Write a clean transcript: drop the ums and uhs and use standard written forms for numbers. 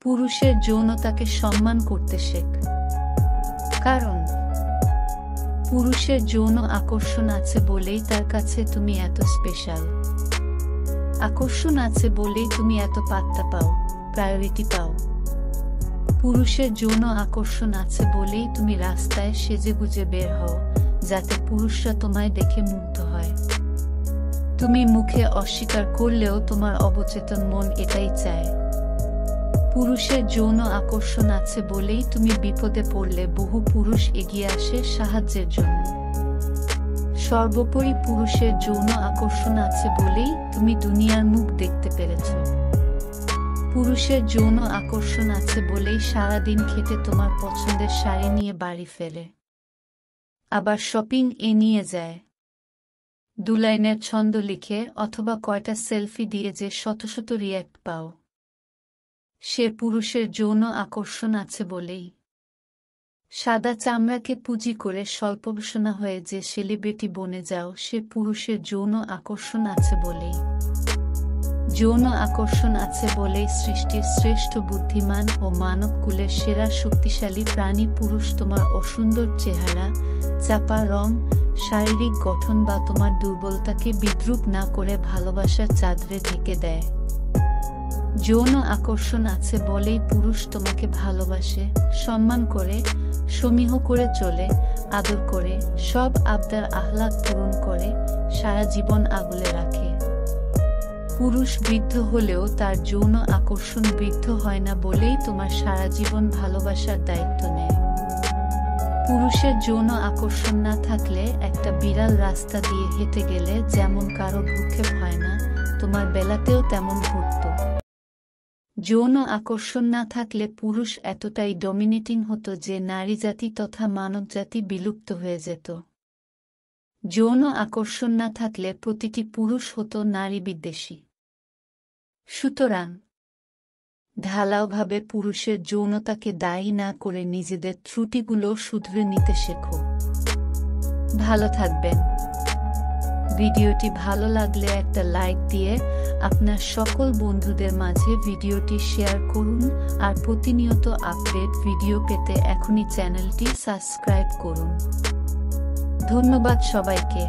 পুরুষের যৌনতাকে সম্মান করতে শেখ, কারণ পুরুষের যৌন আকর্ষণ আছে বলেই তার কাছে তুমি এত স্পেশাল। আকর্ষণ আছে বলেই তুমি এত পাত্তা পাও, প্রায়োরিটি পাও। পুরুষের যৌন আকর্ষণ আছে বলেই তুমি রাস্তায় সেজেগুজে বের হও, যাতে পুরুষরা তোমায় দেখে মুগ্ধ হয়। তুমি মুখে অস্বীকার করলেও তোমার অবচেতন মন এটাই চায়। পুরুষের যৌন আকর্ষণ আছে বলেই তুমি বিপদে পড়লে বহু পুরুষ এগিয়ে আসে সাহায্যের জন্য। সর্বোপরি পুরুষের যৌন আকর্ষণ আছে বলেই তুমি দুনিয়ার মুখ দেখতে পেরেছ। পুরুষের যৌন আকর্ষণ আছে বলেই সারাদিন খেটে তোমার পছন্দের শাড়ি নিয়ে বাড়ি ফেরে, আবার শপিং নিয়ে যায়। 2 লাইনের ছন্দ লিখে অথবা কয়টা সেলফি দিয়ে যে শত শত রিয়্যাক্ট পাও, সে পুরুষের যৌন আকর্ষণ আছে বলেই। সাদা চামড়াকে পুঁজি করে স্বল্পবসনা হয়ে যে সেলিব্রিটি বনে যাও, সে পুরুষের যৌন আকর্ষণ আছে বলেই। যৌন আকর্ষণ আছে বলেই সৃষ্টির শ্রেষ্ঠ বুদ্ধিমান ও মানবকুলের সেরা শক্তিশালী প্রাণী পুরুষ তোমার অসুন্দর চেহারা, চাপা রং, শারীরিক গঠন বা তোমার দুর্বলতাকে বিদ্রূপ না করে ভালোবাসার চাদরে ঢেকে দেয়। যৌন আকর্ষণ আছে বলেই পুরুষ তোমাকে ভালোবাসে, সম্মান করে, সমীহ করে চলে, আদর করে, সব আবদার আহ্লাদ পূরণ করে, সারা জীবন আগলে রাখে। পুরুষ বৃদ্ধ হলেও তার যৌন আকর্ষণ বৃদ্ধ হয় না বলেই তোমার সারা জীবন ভালোবাসার দায়িত্ব নেয়। পুরুষের যৌন আকর্ষণ না থাকলে একটা বিড়াল রাস্তা দিয়ে হেঁটে গেলে যেমন কারো ভ্রুক্ষেপ হয় না, তোমার বেলাতেও তেমন ঘটত। যৌন আকর্ষণ না থাকলে পুরুষ এতটাই ডমিনেটিং হতো যে নারী জাতি তথা মানবজাতি বিলুপ্ত হয়ে যেত। যৌন আকর্ষণ না থাকলে প্রতিটি পুরুষ হতো নারী বিদ্বেষী। সুতরাং ঢালাওভাবে পুরুষের যৌনতাকে দায়ী না করে নিজেদের ত্রুটিগুলো শুধরে নিতে শেখো। ভালো থাকবেন। ভিডিওটি ভালো লাগলে একটা লাইক দিয়ে আপনার সকল বন্ধুদের মাঝে ভিডিওটি শেয়ার করুন, আর প্রতিনিয়ত আপডেট ভিডিও পেতে এখনই চ্যানেলটি সাবস্ক্রাইব করুন। ধন্যবাদ সবাইকে।